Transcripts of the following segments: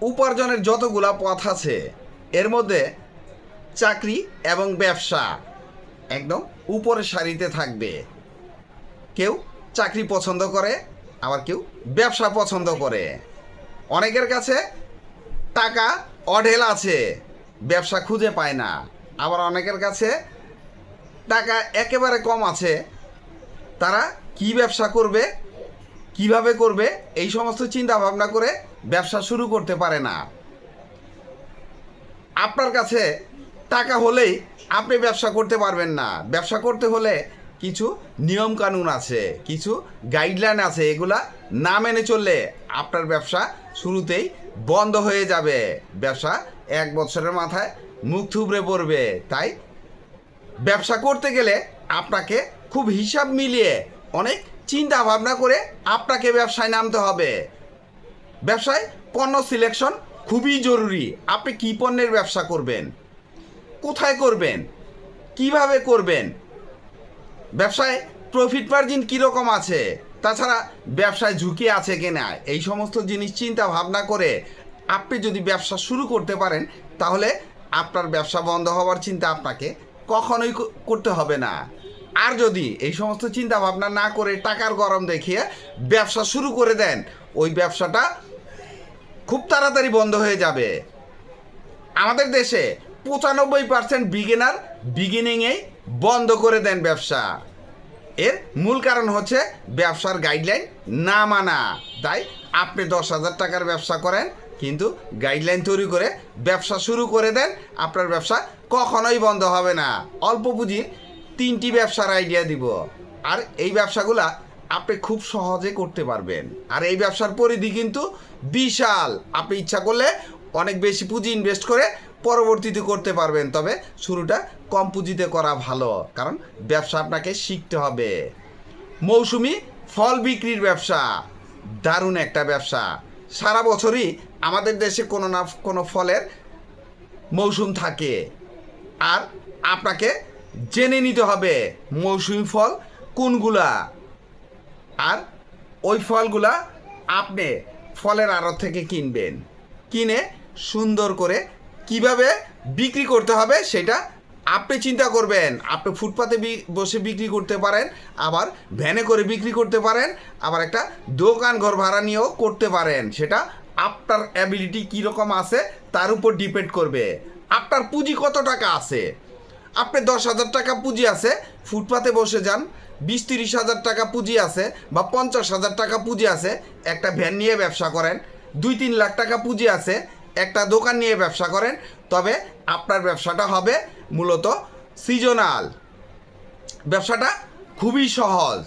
উপার্জনের যতগুলা পথ আছে এর মধ্যে চাকরি এবং ব্যবসা একদম উপরের সারিতে থাকবে। কেউ চাকরি পছন্দ করে, আবার কেউ ব্যবসা পছন্দ করে। অনেকের কাছে টাকা অঢেল আছে, ব্যবসা খুঁজে পায় না। আবার অনেকের কাছে টাকা একেবারে কম আছে, তারা কি ব্যবসা করবে, কিভাবে করবে এই সমস্ত চিন্তা ভাবনা করে ব্যবসা শুরু করতে পারে না। আপনার কাছে টাকা হলেই আপনি ব্যবসা করতে পারবেন না। ব্যবসা করতে হলে কিছু নিয়মকানুন আছে, কিছু গাইডলাইন আছে, এগুলা না মেনে চললে আপনার ব্যবসা শুরুতেই বন্ধ হয়ে যাবে। ব্যবসা 1 বছরের মাথায় মুখ থুবড়ে পড়বে। তাই ব্যবসা করতে গেলে আপনাকে খুব হিসাব মিলিয়ে অনেক চিন্তা ভাবনা করে আপনাকে ব্যবসায় নামতে হবে। ব্যবসায় পণ্য সিলেকশন খুবই জরুরি। আপনি কী পণ্যের ব্যবসা করবেন, কোথায় করবেন, কিভাবে করবেন, ব্যবসায় প্রফিট মার্জিন কীরকম আছে, তাছাড়া ব্যবসায় ঝুঁকি আছে কিনা, এই সমস্ত জিনিস চিন্তা ভাবনা করে আপনি যদি ব্যবসা শুরু করতে পারেন তাহলে আপনার ব্যবসা বন্ধ হওয়ার চিন্তা আপনাকে কখনোই করতে হবে না। আর যদি এই সমস্ত চিন্তা ভাবনা না করে টাকার গরম দেখিয়ে ব্যবসা শুরু করে দেন, ওই ব্যবসাটা খুব তাড়াতাড়ি বন্ধ হয়ে যাবে। আমাদের দেশে 95% বিগিনার বিগিনিংয়েই বন্ধ করে দেন ব্যবসা। এর মূল কারণ হচ্ছে ব্যবসার গাইডলাইন না মানা। তাই আপনি 10,000 টাকার ব্যবসা করেন, কিন্তু গাইডলাইন তৈরি করে ব্যবসা শুরু করে দেন, আপনার ব্যবসা কখনোই বন্ধ হবে না। অল্প পুঁজির 3টি ব্যবসার আইডিয়া দিব, আর এই ব্যবসাগুলা আপনি খুব সহজে করতে পারবেন। আর এই ব্যবসার পরিধি কিন্তু বিশাল। আপনি ইচ্ছা করলে অনেক বেশি পুঁজি ইনভেস্ট করে পরবর্তীতে করতে পারবেন, তবে শুরুটা কম পুঁজিতে করা ভালো, কারণ ব্যবসা আপনাকে শিখতে হবে। মৌসুমি ফল বিক্রির ব্যবসা দারুণ একটা ব্যবসা। সারা বছরই আমাদের দেশে কোনো না কোনো ফলের মৌসুম থাকে, আর আপনাকে জেনে নিতে হবে মৌসুমি ফল কোনগুলা, আর ওই ফলগুলা আপনি ফলের আড়ত থেকে কিনবেন। কিনে সুন্দর করে কিভাবে বিক্রি করতে হবে সেটা আপনি চিন্তা করবেন। আপনি ফুটপাতে বসে বিক্রি করতে পারেন, আবার ভ্যানে করে বিক্রি করতে পারেন, আবার একটা দোকান ঘর ভাড়া নিয়েও করতে পারেন। সেটা আপনার অ্যাবিলিটি কীরকম আছে তার উপর ডিপেন্ড করবে। আপনার পুঁজি কত টাকা আছে। আপনি 10,000 টাকা পুঁজি আছে, ফুটপাতে বসে যান। 20-30 হাজার টাকা পুঁজি আছে বা 50,000 টাকা পুঁজি আছে, একটা ভ্যান নিয়ে ব্যবসা করেন। 2-3 লাখ টাকা পুঁজি আছে, একটা দোকান নিয়ে ব্যবসা করেন। তবে আপনার ব্যবসাটা হবে মূলত সিজনাল। ব্যবসাটা খুবই সহজ,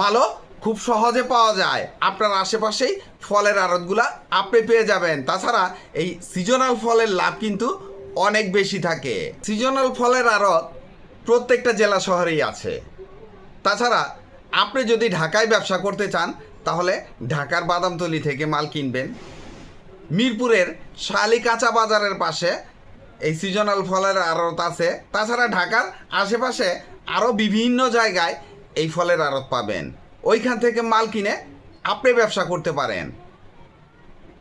মালও খুব সহজে পাওয়া যায়। আপনার আশেপাশেই ফলের আড়তগুলা আপনি পেয়ে যাবেন। তাছাড়া এই সিজনাল ফলের লাভ কিন্তু অনেক বেশি থাকে। সিজনাল ফলের আড়ত প্রত্যেকটা জেলা শহরেই আছে। তাছাড়া আপনি যদি ঢাকায় ব্যবসা করতে চান তাহলে ঢাকার বাদামতলী থেকে মাল কিনবেন। মিরপুরের শালি কাঁচা বাজারের পাশে এই সিজনাল ফলের আড়ত আছে। তাছাড়া ঢাকার আশেপাশে আরও বিভিন্ন জায়গায় এই ফলের আড়ত পাবেন। ওইখান থেকে মাল কিনে আপনি ব্যবসা করতে পারেন।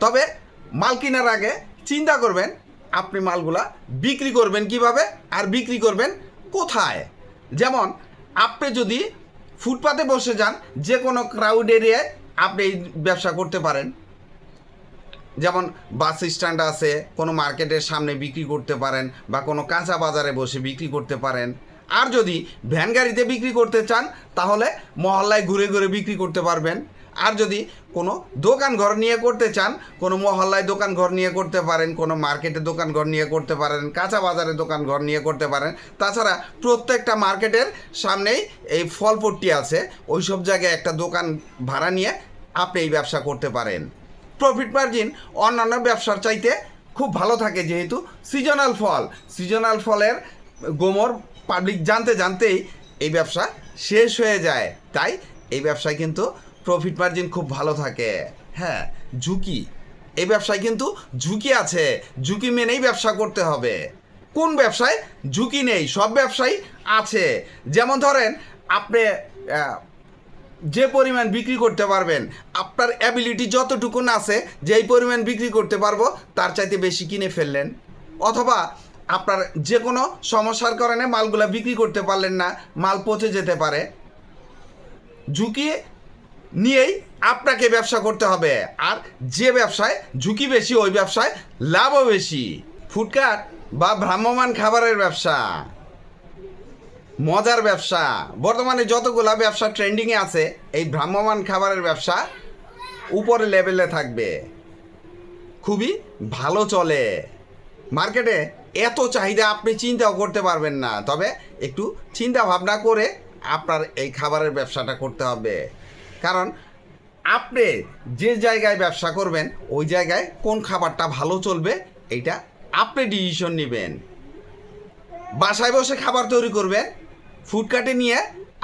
তবে মাল কেনার আগে চিন্তা করবেন আপনি মালগুলা বিক্রি করবেন কিভাবে, আর বিক্রি করবেন কোথায়। যেমন আপনি যদি ফুটপাতে বসে যান, যে কোনো ক্রাউড এরিয়ায় আপনি এই ব্যবসা করতে পারেন। যেমন বাস স্ট্যান্ড আছে, কোনো মার্কেটের সামনে বিক্রি করতে পারেন, বা কোনো কাঁচা বাজারে বসে বিক্রি করতে পারেন। আর যদি ভ্যান গাড়িতে বিক্রি করতে চান তাহলে মহল্লায় ঘুরে ঘুরে বিক্রি করতে পারবেন। আর যদি কোনো দোকান ঘর নিয়ে করতে চান, কোনো মহল্লায় দোকান ঘর নিয়ে করতে পারেন, কোনো মার্কেটে দোকান ঘর নিয়ে করতে পারেন, কাঁচা বাজারে দোকান ঘর নিয়ে করতে পারেন। তাছাড়া প্রত্যেকটা মার্কেটের সামনেই এই ফলপট্টি আছে, ওই সব জায়গায় একটা দোকান ভাড়া নিয়ে আপনি এই ব্যবসা করতে পারেন। প্রফিট মার্জিন অন্যান্য ব্যবসার চাইতে খুব ভালো থাকে, যেহেতু সিজনাল ফলের গোমর পাবলিক জানতে জানতেই এই ব্যবসা শেষ হয়ে যায়। তাই এই ব্যবসায় কিন্তু প্রফিট মার্জিন খুব ভালো থাকে। হ্যাঁ, ঝুঁকি, এই ব্যবসায় কিন্তু ঝুঁকি আছে, ঝুঁকি মেনেই ব্যবসা করতে হবে। কোন ব্যবসায় ঝুঁকি নেই? সব ব্যবসায় আছে। যেমন ধরেন আপনি যে পরিমাণ বিক্রি করতে পারবেন, আপনার অ্যাবিলিটি যতটুকুন আছে যেই পরিমাণ বিক্রি করতে পারবো তার চাইতে বেশি কিনে ফেললেন, অথবা আপনার যে কোনো সমস্যার কারণে মালগুলা বিক্রি করতে পারলেন না, মাল পচে যেতে পারে। ঝুঁকি নিয়েই আপনাকে ব্যবসা করতে হবে, আর যে ব্যবসায় ঝুঁকি বেশি ওই ব্যবসায় লাভও বেশি। ফুডকার্ট বা ভ্রাম্যমাণ খাবারের ব্যবসা মজার ব্যবসা। বর্তমানে যতগুলা ব্যবসা ট্রেন্ডিংয়ে আছে, এই ভ্রাম্যমাণ খাবারের ব্যবসা উপরে লেভেলে থাকবে, খুবই ভালো চলে। মার্কেটে এত চাহিদা আপনি চিন্তাও করতে পারবেন না, তবে একটু চিন্তা ভাবনা করে আপনার এই খাবারের ব্যবসাটা করতে হবে। কারণ আপনি যে জায়গায় ব্যবসা করবেন ওই জায়গায় কোন খাবারটা ভালো চলবে এইটা আপনি ডিসিশন নেবেন। বাসায় বসে খাবার তৈরি করবেন, ফুডকার্টে নিয়ে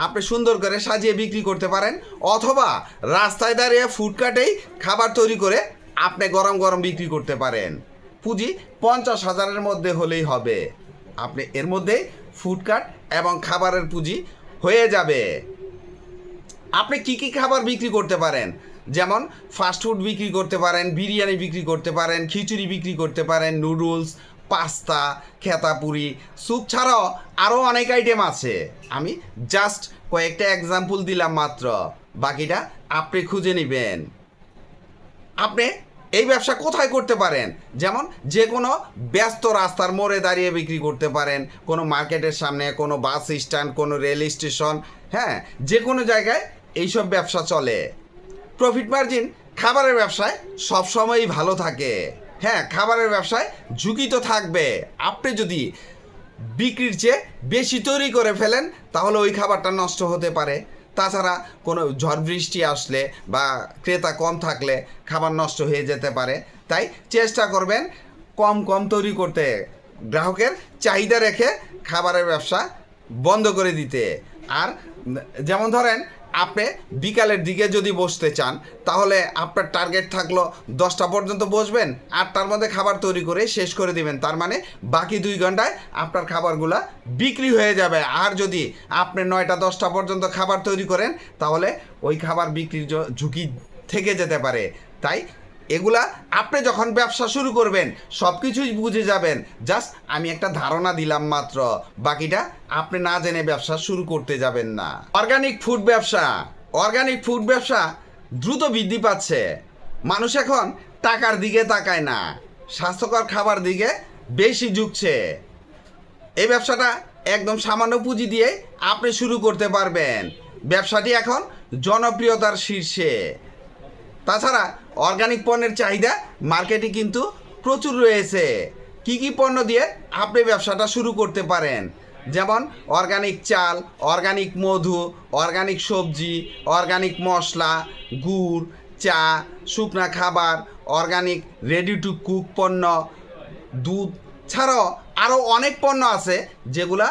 আপনি সুন্দর করে সাজিয়ে বিক্রি করতে পারেন, অথবা রাস্তায় দাঁড়িয়ে ফুডকার্টেই খাবার তৈরি করে আপনি গরম গরম বিক্রি করতে পারেন। পুঁজি 50,000-এর মধ্যে হলেই হবে, আপনি এর মধ্যেই ফুডকার্ট এবং খাবারের পুঁজি হয়ে যাবে। আপনি কি কি খাবার বিক্রি করতে পারেন, যেমন ফাস্টফুড বিক্রি করতে পারেন, বিরিয়ানি বিক্রি করতে পারেন, খিচুড়ি বিক্রি করতে পারেন, নুডলস, পাস্তা, খেতাপুরি, স্যুপ ছাড়াও আরও অনেক আইটেম আছে। আমি জাস্ট কয়েকটা এক্সাম্পল দিলাম মাত্র, বাকিটা আপনি খুঁজে নেবেন। আপনি এই ব্যবসা কোথায় করতে পারেন, যেমন যে কোনো ব্যস্ত রাস্তার মোড়ে দাঁড়িয়ে বিক্রি করতে পারেন, কোনো মার্কেটের সামনে, কোনো বাস স্ট্যান্ড, কোনো রেল স্টেশন, হ্যাঁ, যে কোনো জায়গায় এইসব ব্যবসা চলে। প্রফিট মার্জিন খাবারের ব্যবসায় সবসময়ই ভালো থাকে। হ্যাঁ, খাবারের ব্যবসায় ঝুঁকি তো থাকবে। আপনি যদি বিক্রির চেয়ে বেশি তৈরি করে ফেলেন তাহলে ওই খাবারটা নষ্ট হতে পারে। তাছাড়া কোনো ঝড় বৃষ্টি আসলে বা ক্রেতা কম থাকলে খাবার নষ্ট হয়ে যেতে পারে। তাই চেষ্টা করবেন কম কম তৈরি করতে, গ্রাহকের চাহিদা রেখে খাবারের ব্যবসা বন্ধ করে দিতে। আর যেমন ধরেন আপনি বিকালের দিকে যদি বসতে চান তাহলে আপনার টার্গেট থাকলো 10টা পর্যন্ত বসবেন, 8টার মধ্যে খাবার তৈরি করে শেষ করে দিবেন, তার মানে বাকি 2 ঘন্টায় আপনার খাবারগুলো বিক্রি হয়ে যাবে। আর যদি আপনি 9টা 10টা পর্যন্ত খাবার তৈরি করেন তাহলে ওই খাবার বিক্রির ঝুঁকি থেকে যেতে পারে। তাই এগুলা আপনি যখন ব্যবসা শুরু করবেন সব কিছুই বুঝে যাবেন। জাস্ট আমি একটা ধারণা দিলাম মাত্র, বাকিটা আপনি না জেনে ব্যবসা শুরু করতে যাবেন না। অর্গানিক ফুড ব্যবসা, অর্গানিক ফুড ব্যবসা দ্রুত বৃদ্ধি পাচ্ছে। মানুষ এখন টাকার দিকে তাকায় না, স্বাস্থ্যকর খাবার দিকে বেশি ঝুঁকছে। এই ব্যবসাটা একদম সামান্য পুঁজি দিয়ে আপনি শুরু করতে পারবেন। ব্যবসাটি এখন জনপ্রিয়তার শীর্ষে। তাছাড়া অর্গানিক পণ্যের চাহিদা মার্কেটে কিন্তু প্রচুর রয়েছে। কি কি পণ্য দিয়ে আপনি ব্যবসাটা শুরু করতে পারেন, যেমন অর্গানিক চাল, অর্গানিক মধু, অর্গানিক সবজি, অর্গানিক মশলা, গুড়, চা, শুকনা খাবার, অর্গানিক রেডি টু কুক পণ্য, দুধ ছাড়াও আরও অনেক পণ্য আছে যেগুলা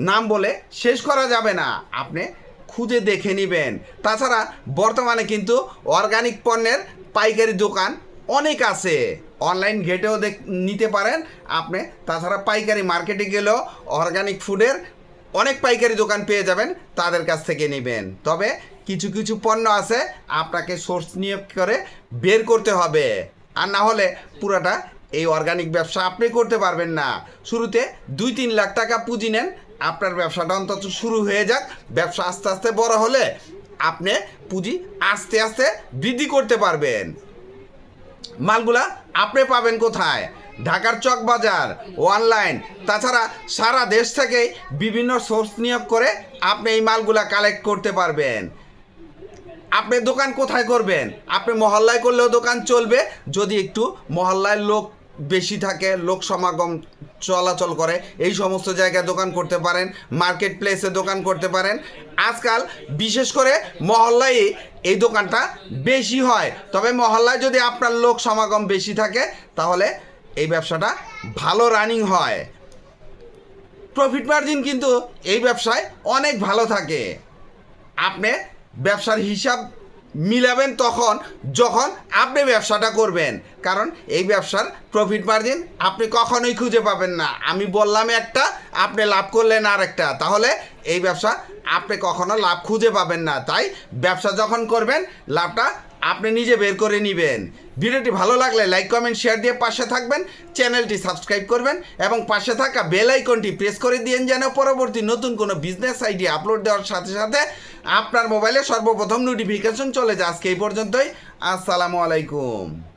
নাম বলে শেষ করা যাবে না, আপনি খুঁজে দেখে নেবেন। তাছাড়া বর্তমানে কিন্তু অর্গানিক পণ্যের পাইকারি দোকান অনেক আছে, অনলাইন ঘেটেও নিতে পারেন আপনি। তাছাড়া পাইকারি মার্কেটে গেলেও অর্গানিক ফুডের অনেক পাইকারি দোকান পেয়ে যাবেন, তাদের কাছ থেকে নেবেন। তবে কিছু কিছু পণ্য আছে আপনাকে সোর্স নিয়োগ করে বের করতে হবে, আর না হলে পুরাটা এই অর্গানিক ব্যবসা আপনি করতে পারবেন না। শুরুতে 2-3 লাখ টাকা পুঁজি নেন, আপনার ব্যবসাটা অন্তত শুরু হয়ে যাক। ব্যবসা আস্তে আস্তে বড় হলে আপনি পুঁজি আস্তে আস্তে বৃদ্ধি করতে পারবেন। মালগুলা আপনি পাবেন কোথায়? ঢাকার চক বাজার, অনলাইন, তাছাড়া সারা দেশ থেকে বিভিন্ন সোর্স নিয়োগ করে আপনি এই মালগুলা কালেক্ট করতে পারবেন। আপনি দোকান কোথায় করবেন? আপনি মহল্লায় করলেও দোকান চলবে, যদি একটু মহল্লায় লোক বেশি থাকে, লোক সমাগম চলাচল করে, এই সমস্ত জায়গায় দোকান করতে পারেন। মার্কেট প্লেসে দোকান করতে পারেন। আজকাল বিশেষ করে মহল্লায় এই দোকানটা বেশি হয়, তবে মহল্লায় যদি আপনার লোক সমাগম বেশি থাকে তাহলে এই ব্যবসাটা ভালো রানিং হয়। প্রফিট মার্জিন কিন্তু এই ব্যবসায় অনেক ভালো থাকে। আপনি ব্যবসার হিসাব মিলাবেন তখন যখন আপনি ব্যবসাটা করবেন, কারণ এই ব্যবসার প্রফিট মার্জিন আপনি কখনোই খুঁজে পাবেন না। আমি বললাম একটা, আপনি লাভ করলেন আর একটা, তাহলে এই ব্যবসা আপনি কখনো লাভ খুঁজে পাবেন না। তাই ব্যবসা যখন করবেন লাভটা আপনি নিজে বের করে নেবেন। ভিডিওটি ভালো লাগলে লাইক কমেন্ট শেয়ার দিয়ে পাশে থাকবেন, চ্যানেলটি সাবস্ক্রাইব করবেন এবং পাশে থাকা বেল আইকনটি প্রেস করে দিন যেন পরবর্তী নতুন কোনো বিজনেস আইডিয়া আপলোড দেওয়ার সাথে সাথে আপনার মোবাইলে সর্বপ্রথম নোটিফিকেশন চলে যায়। আজকে এই পর্যন্তই। আসসালামু আলাইকুম।